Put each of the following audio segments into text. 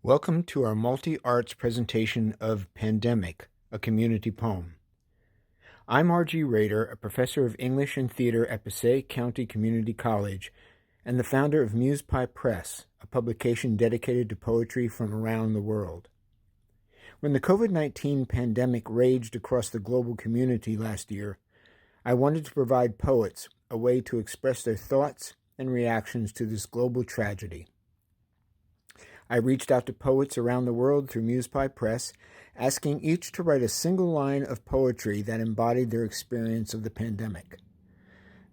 Welcome to our multi-arts presentation of Pandemic, a Community Poem. I'm R.G. Rader, a professor of English and theater at Passaic County Community College and the founder of Muse Pie Press, a publication dedicated to poetry from around the world. When the COVID-19 pandemic raged across the global community last year, I wanted to provide poets a way to express their thoughts and reactions to this global tragedy. I reached out to poets around the world through Muse Pie Press, asking each to write a single line of poetry that embodied their experience of the pandemic.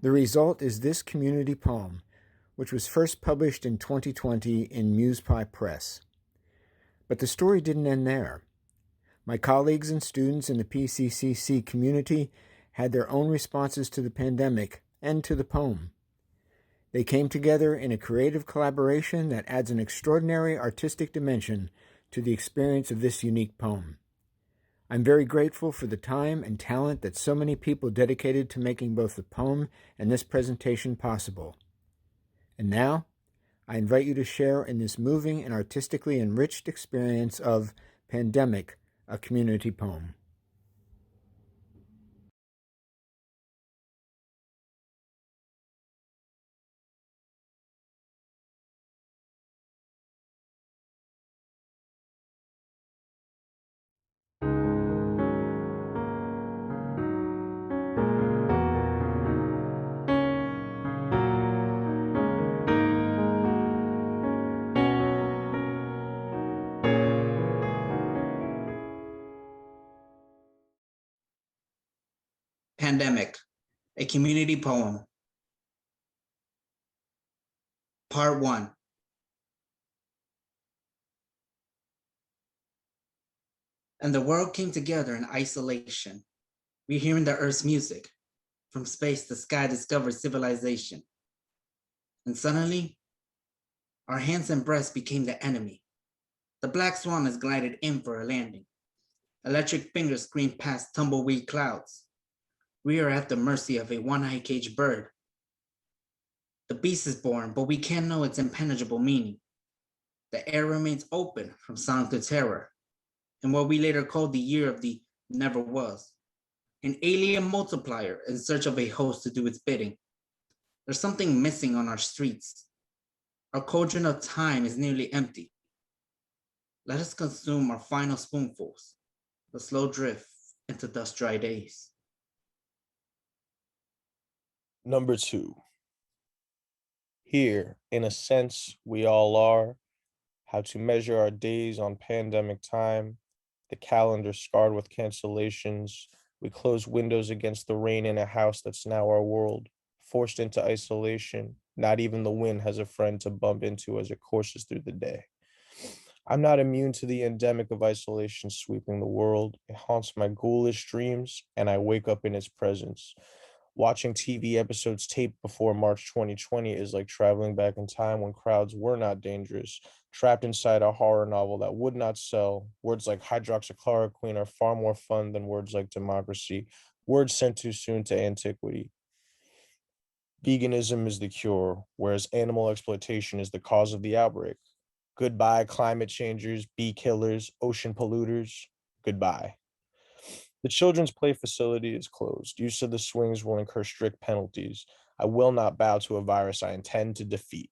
The result is this community poem, which was first published in 2020 in Muse Pie Press. But the story didn't end there. My colleagues and students in the PCCC community had their own responses to the pandemic and to the poem. They came together in a creative collaboration that adds an extraordinary artistic dimension to the experience of this unique poem. I'm very grateful for the time and talent that so many people dedicated to making both the poem and this presentation possible. And now, I invite you to share in this moving and artistically enriched experience of Pandemic, a Community Poem. Pandemic, a community poem. Part 1. And the world came together in isolation. We hearing the earth's music. From space, the sky discovered civilization. And suddenly, our hands and breasts became the enemy. The black swan has glided in for a landing. Electric fingers scream past tumbleweed clouds. We are at the mercy of a one-eyed caged bird. The beast is born, but we can't know its impenetrable meaning. The air remains open from sound to terror, in what we later called the year of the never was, an alien multiplier in search of a host to do its bidding. There's something missing on our streets. Our cauldron of time is nearly empty. Let us consume our final spoonfuls, the slow drift into dust-dry days. Number 2. Here, in a sense, we all are. How to measure our days on pandemic time. The calendar scarred with cancellations. We close windows against the rain in a house that's now our world. Forced into isolation. Not even the wind has a friend to bump into as it courses through the day. I'm not immune to the endemic of isolation sweeping the world. It haunts my ghoulish dreams, and I wake up in its presence. Watching TV episodes taped before March 2020 is like traveling back in time when crowds were not dangerous, trapped inside a horror novel that would not sell. Words like hydroxychloroquine are far more fun than words like democracy, words sent too soon to antiquity. Veganism is the cure, whereas animal exploitation is the cause of the outbreak. Goodbye, climate changers, bee killers, ocean polluters. Goodbye. The children's play facility is closed. Use of the swings will incur strict penalties. I will not bow to a virus I intend to defeat.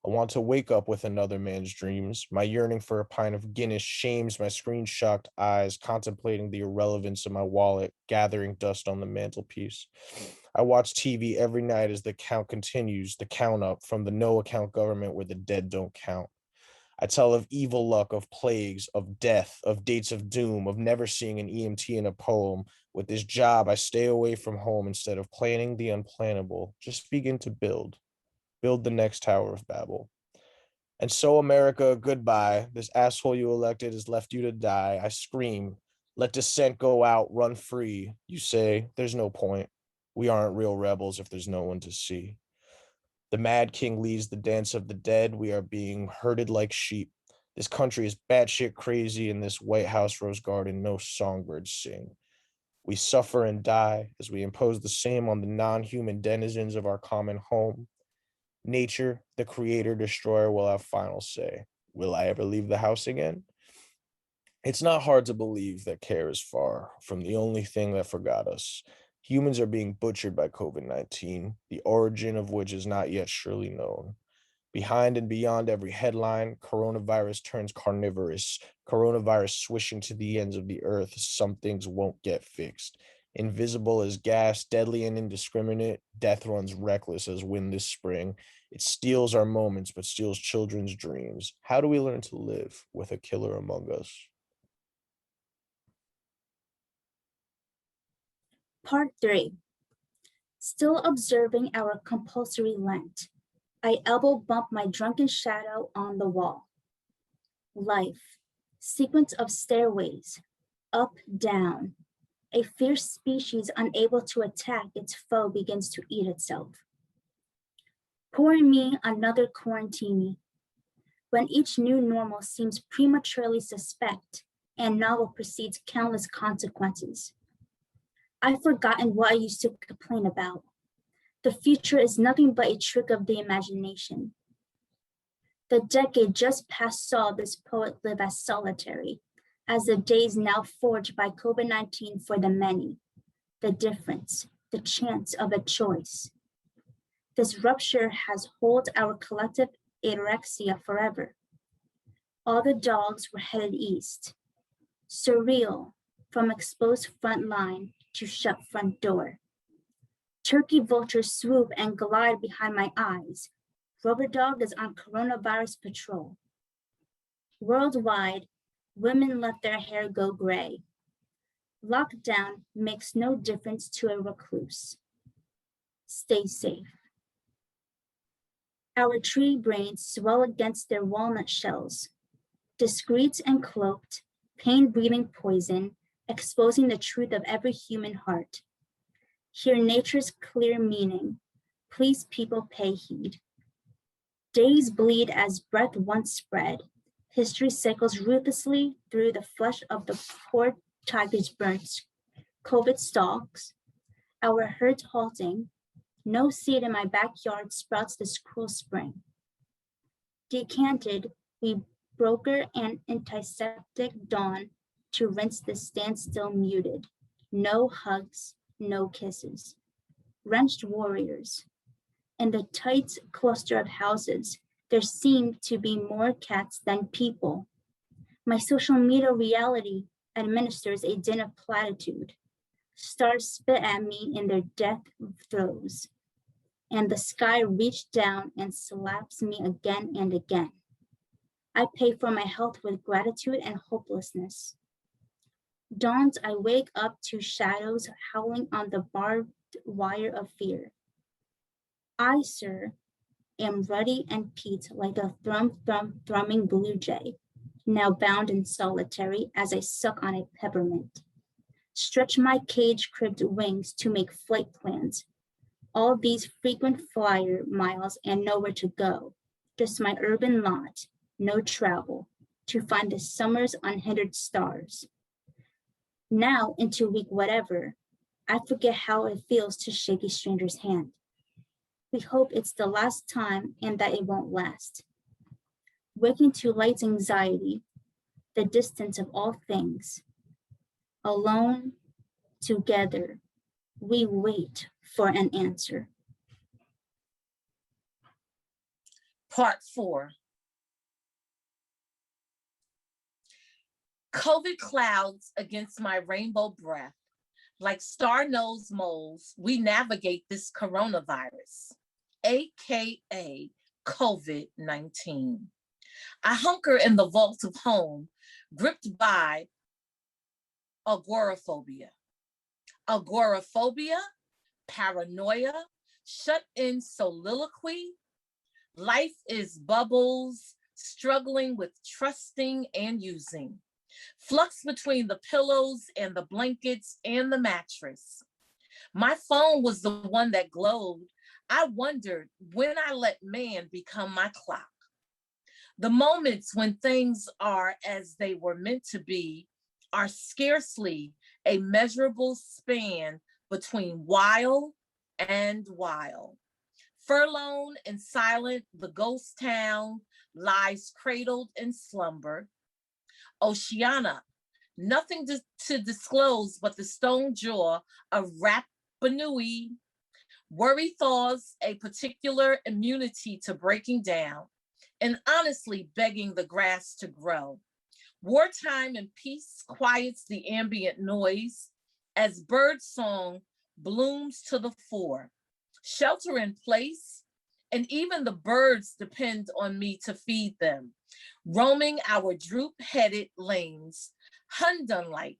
I want to wake up with another man's dreams. My yearning for a pint of Guinness shames my screen-shocked eyes, contemplating the irrelevance of my wallet, gathering dust on the mantelpiece. I watch TV every night as the count continues, the count up from the no-account government where the dead don't count. I tell of evil luck, of plagues, of death, of dates of doom, of never seeing an EMT in a poem. With this job, I stay away from home instead of planning the unplannable. Just begin to build the next Tower of Babel. And so, America, goodbye. This asshole you elected has left you to die. I scream, let dissent go out, run free. You say, there's no point. We aren't real rebels if there's no one to see. The Mad King leads the dance of the dead. We are being herded like sheep. This country is batshit crazy. In this White House rose garden, no songbirds sing. We suffer and die as we impose the same on the non-human denizens of our common home. Nature, the creator destroyer, will have final say. Will I ever leave the house again? It's not hard to believe that care is far from the only thing that forgot us. Humans are being butchered by COVID-19, the origin of which is not yet surely known. Behind and beyond every headline, coronavirus turns carnivorous, coronavirus swishing to the ends of the earth. Some things won't get fixed. Invisible as gas, deadly and indiscriminate, death runs reckless as wind this spring. It steals our moments, but steals children's dreams. How do we learn to live with a killer among us? Part 3. Still observing our compulsory Lent. I elbow bump my drunken shadow on the wall. Life, sequence of stairways, up, down. A fierce species unable to attack its foe begins to eat itself. Pouring me another quarantini. When each new normal seems prematurely suspect and novel precedes countless consequences. I've forgotten what I used to complain about. The future is nothing but a trick of the imagination. The decade just past saw this poet live as solitary, as the days now forged by COVID-19 for the many, the difference, the chance of a choice. This rupture has held our collective anorexia forever. All the dogs were headed east. Surreal, from exposed front line to shut front door. Turkey vultures swoop and glide behind my eyes. Rubber dog is on coronavirus patrol. Worldwide, women let their hair go gray. Lockdown makes no difference to a recluse. Stay safe. Our tree brains swell against their walnut shells. Discreet and cloaked, pain-breathing poison, exposing the truth of every human heart. Hear nature's clear meaning. Please, people, pay heed. Days bleed as breath once spread. History cycles ruthlessly through the flesh of the poor tigers burnt. COVID stalks, our herd halting. No seed in my backyard sprouts this cruel spring. Decanted, we broker an antiseptic dawn to rinse the standstill muted. No hugs, no kisses. Wrenched warriors. In the tight cluster of houses, there seem to be more cats than people. My social media reality administers a din of platitude. Stars spit at me in their death throes, and the sky reached down and slaps me again and again. I pay for my health with gratitude and hopelessness. Dawns, I wake up to shadows howling on the barbed wire of fear. I, sir, am ruddy and peat like a thrumming blue jay, now bound in solitary as I suck on a peppermint. Stretch my cage-cribbed wings to make flight plans. All these frequent flyer miles and nowhere to go, just my urban lot, no travel, to find the summer's unhindered stars. Now into week whatever, I forget how it feels to shake a stranger's hand. We hope it's the last time and that it won't last. Waking to light's anxiety, the distance of all things. Alone, together, we wait for an answer. Part 4. COVID clouds against my rainbow breath. Like star-nosed moles, we navigate this coronavirus, AKA COVID-19. I hunker in the vault of home, gripped by agoraphobia. Agoraphobia, paranoia, shut-in soliloquy. Life is bubbles, struggling with trusting and using. Flux between the pillows and the blankets and the mattress. My phone was the one that glowed. I wondered when I let man become my clock. The moments when things are as they were meant to be are scarcely a measurable span between while and while. Furlong and silent, the ghost town lies cradled in slumber. Oceana, nothing to disclose but the stone jaw of Rapa Nui. Worry thaws a particular immunity to breaking down and honestly begging the grass to grow. Wartime and peace quiets the ambient noise as bird song blooms to the fore. Shelter in place, and even the birds depend on me to feed them, roaming our droop-headed lanes, Hundun-like,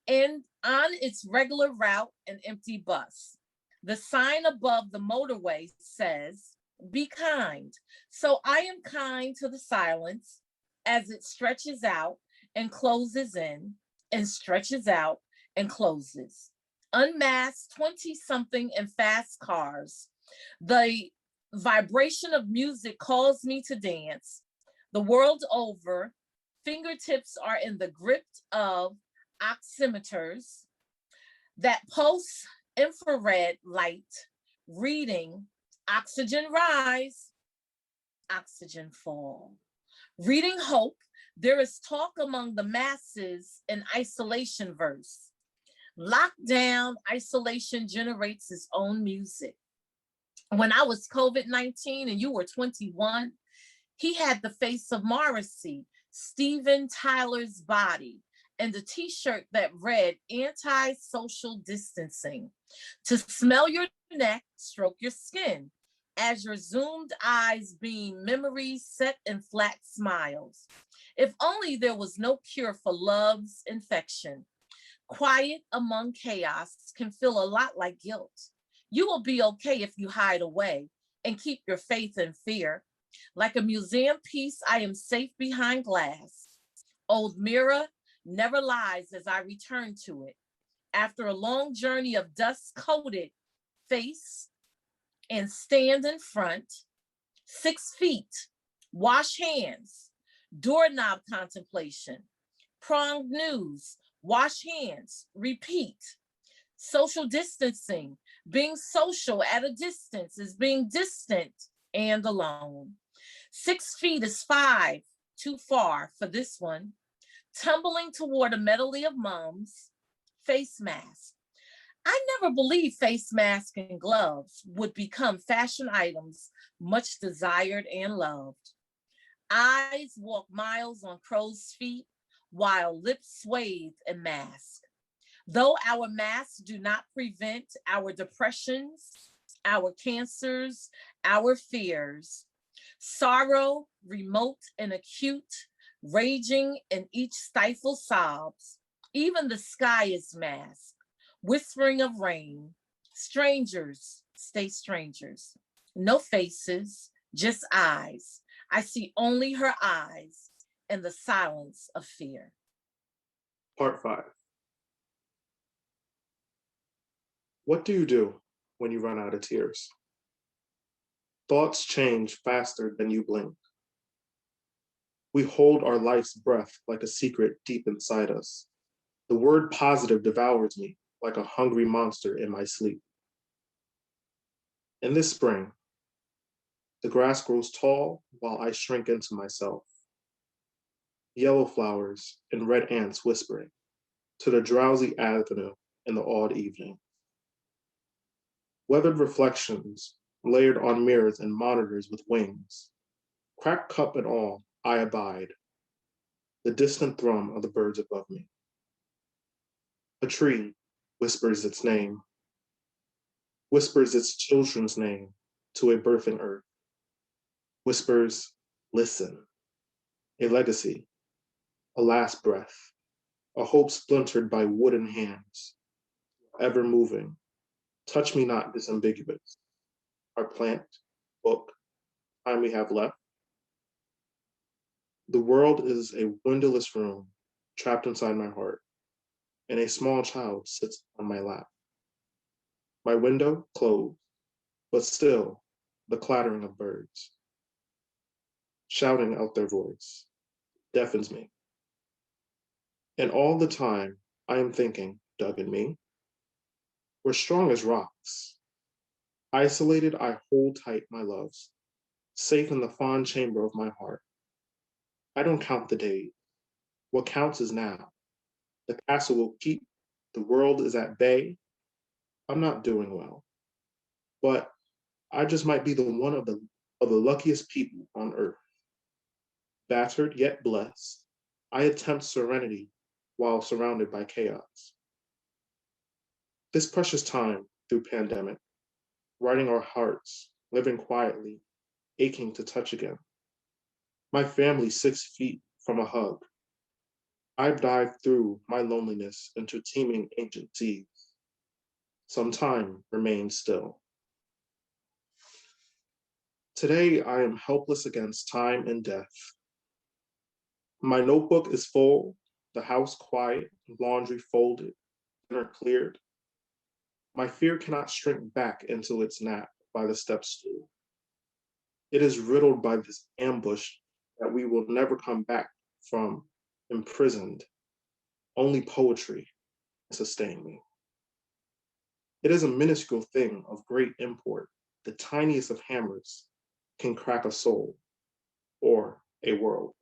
and on its regular route, an empty bus. The sign above the motorway says, "Be kind." So I am kind to the silence as it stretches out and closes in, and stretches out and closes. Unmasked 20-something in fast cars. The vibration of music calls me to dance. The world over, fingertips are in the grip of oximeters that pulse infrared light, reading oxygen rise, oxygen fall. Reading hope, there is talk among the masses in isolation verse. Lockdown, isolation generates its own music. When I was COVID-19 and you were 21, he had the face of Morrissey, Steven Tyler's body, and a t-shirt that read anti-social distancing. To smell your neck, stroke your skin, as your zoomed eyes beam memories set in flat smiles. If only there was no cure for love's infection. Quiet among chaos can feel a lot like guilt. You will be okay if you hide away and keep your faith in fear. Like a museum piece, I am safe behind glass. Old mirror never lies as I return to it. After a long journey of dust-coated face and stand in front, 6 feet, wash hands, doorknob contemplation, pronged news, wash hands, repeat. Social distancing, being social at a distance is being distant and alone. 6 feet is 5, too far for this one. Tumbling toward a medley of mums, face mask. I never believed face mask and gloves would become fashion items much desired and loved. Eyes walk miles on crow's feet while lips swathed in mask. Though our masks do not prevent our depressions, our cancers, our fears, sorrow, remote and acute, raging in each stifled sobs, even the sky is masked, whispering of rain. Strangers stay strangers. No faces, just eyes. I see only her eyes and the silence of fear. Part 5. What do you do when you run out of tears? Thoughts change faster than you blink. We hold our life's breath like a secret deep inside us. The word positive devours me like a hungry monster in my sleep. In this spring, the grass grows tall while I shrink into myself. Yellow flowers and red ants whispering to the drowsy avenue in the odd evening. Weathered reflections layered on mirrors and monitors with wings. Cracked cup and all, I abide, the distant thrum of the birds above me. A tree whispers its name, whispers its children's name to a birthing earth, whispers, listen, a legacy, a last breath, a hope splintered by wooden hands, ever moving. Touch me not disambiguous. Our plant, book, time we have left. The world is a windowless room trapped inside my heart, and a small child sits on my lap. My window closed, but still the clattering of birds, shouting out their voice, deafens me. And all the time I am thinking, Doug and me, we're strong as rocks. Isolated, I hold tight my loves. safe in the fond chamber of my heart. I don't count the days. What counts is now. The castle will keep, the world is at bay. I'm not doing well, but I just might be the one of the luckiest people on earth. Battered yet blessed, I attempt serenity while surrounded by chaos. This precious time through pandemic, writing our hearts, living quietly, aching to touch again. My family 6 feet from a hug. I've dived through my loneliness into teeming ancient seas. Some time remains still. Today, I am helpless against time and death. My notebook is full, the house quiet, laundry folded, dinner cleared. My fear cannot shrink back into its nap by the step stool. It is riddled by this ambush that we will never come back from, imprisoned. Only poetry can sustain me. It is a minuscule thing of great import. The tiniest of hammers can crack a soul or a world.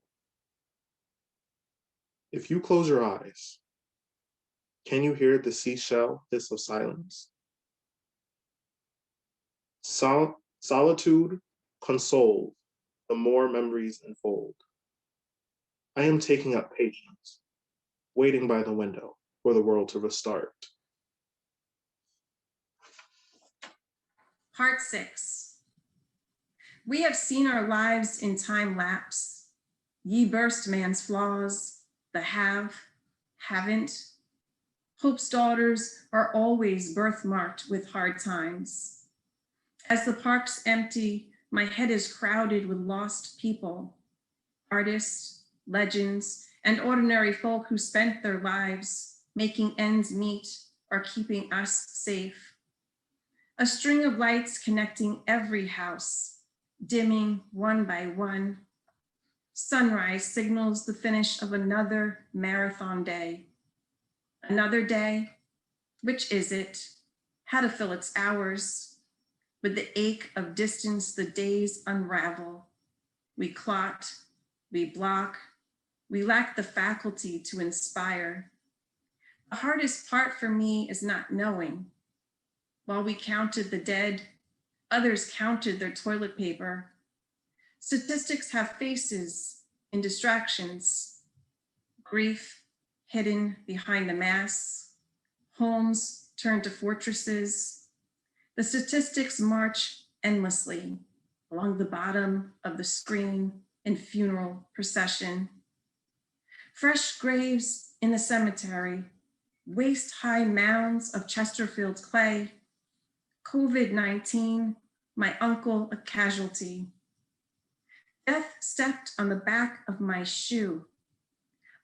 If you close your eyes, can you hear the seashell hiss of silence? Solitude consoles, the more memories unfold. I am taking up patience, waiting by the window for the world to restart. Part 6. We have seen our lives in time lapse. Ye burst man's flaws, the have, haven't. Hope's daughters are always birthmarked with hard times. As the parks empty, my head is crowded with lost people, artists, legends, and ordinary folk who spent their lives making ends meet or keeping us safe. A string of lights connecting every house, dimming one by one. Sunrise signals the finish of another marathon day. Another day, which is it? How to fill its hours? With the ache of distance, the days unravel. We clot, we block, we lack the faculty to inspire. The hardest part for me is not knowing. While we counted the dead, others counted their toilet paper. Statistics have faces in distractions. Grief hidden behind the masks. Homes turned to fortresses. The statistics march endlessly along the bottom of the screen in funeral procession. Fresh graves in the cemetery, waist-high mounds of Chesterfield's clay. COVID-19, my uncle a casualty. Death stepped on the back of my shoe.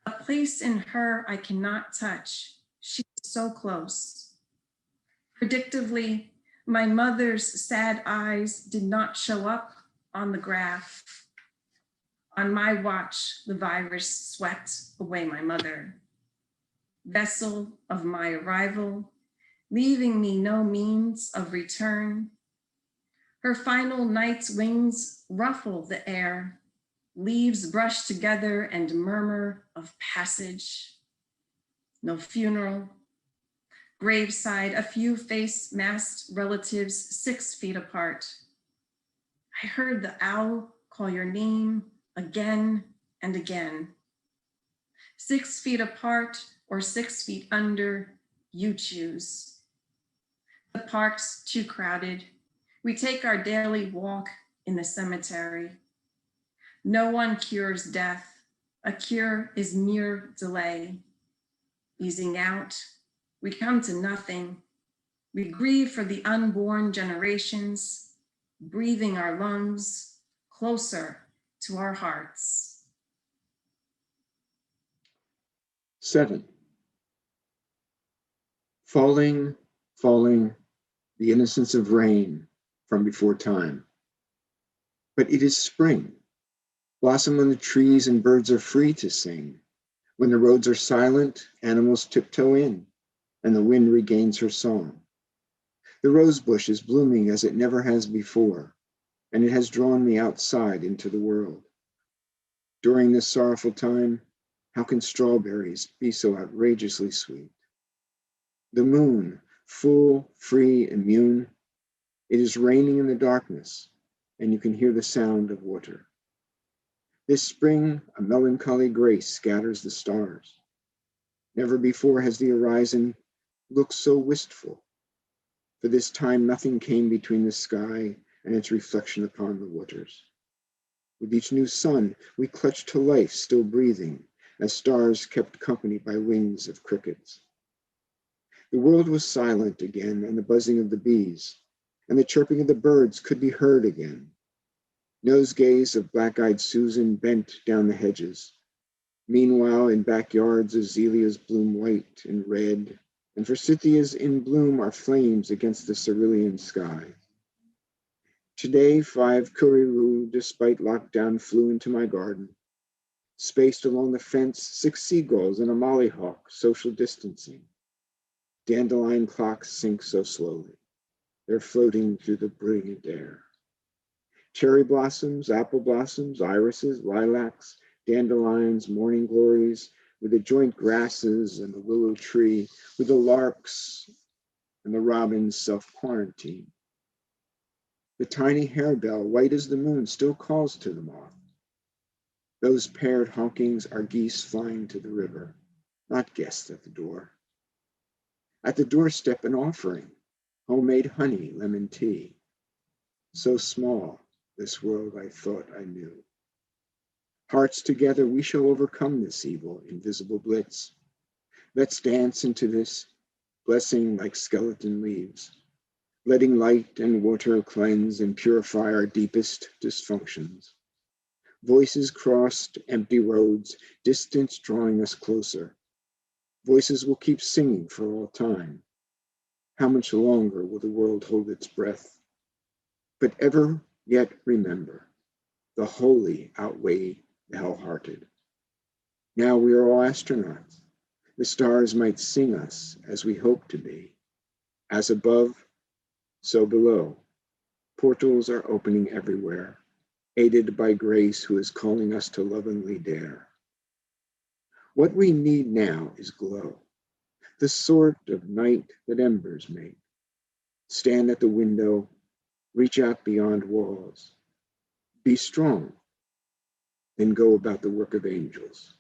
A place in her I cannot touch. She's so close. Predictably, my mother's sad eyes did not show up on the graph. On my watch, the virus swept away my mother. Vessel of my arrival, leaving me no means of return. Her final night's wings ruffle the air. Leaves brush together and murmur of passage. No funeral. Graveside, a few face-masked relatives 6 feet apart. I heard the owl call your name again and again. 6 feet apart or 6 feet under, you choose. The park's too crowded. We take our daily walk in the cemetery. No one cures death. A cure is mere delay. Easing out, we come to nothing. We grieve for the unborn generations, breathing our lungs closer to our hearts. 7. Falling, falling, the innocence of rain from before time. But it is spring. Blossom on the trees and birds are free to sing. When the roads are silent, animals tiptoe in, and the wind regains her song. The rose bush is blooming as it never has before, and it has drawn me outside into the world. During this sorrowful time, how can strawberries be so outrageously sweet? The moon, full, free, immune, it is raining in the darkness, and you can hear the sound of water. This spring, a melancholy grace scatters the stars. Never before has the horizon looked so wistful. For this time, nothing came between the sky and its reflection upon the waters. With each new sun, we clutched to life, still breathing, as stars kept company by wings of crickets. The world was silent again, and the buzzing of the bees, and the chirping of the birds could be heard again. Nosegays of black-eyed Susan bent down the hedges. Meanwhile, in backyards, azaleas bloom white and red, and forsythias in bloom are flames against the cerulean sky. Today, 5 curlew, despite lockdown, flew into my garden. Spaced along the fence, 6 seagulls and a mollyhawk, social distancing. Dandelion clocks sink so slowly. They're floating through the brilliant air. Cherry blossoms, apple blossoms, irises, lilacs, dandelions, morning glories, with the joint grasses and the willow tree, with the larks and the robins self-quarantine. The tiny harebell, white as the moon, still calls to the moth. Those paired honkings are geese flying to the river, not guests at the door. At the doorstep, an offering, homemade honey, lemon tea. So small, this world I thought I knew. Hearts together, we shall overcome this evil, invisible blitz. Let's dance into this, blessing like skeleton leaves, letting light and water cleanse and purify our deepest dysfunctions. Voices crossed empty roads, distance drawing us closer. Voices will keep singing for all time. How much longer will the world hold its breath? But ever yet remember, the holy outweigh the hell-hearted. Now we are all astronauts. The stars might sing us as we hope to be. As above, so below. Portals are opening everywhere, aided by grace who is calling us to lovingly dare. What we need now is glow, the sort of night that embers make. Stand at the window, reach out beyond walls. Be strong, then go about the work of angels.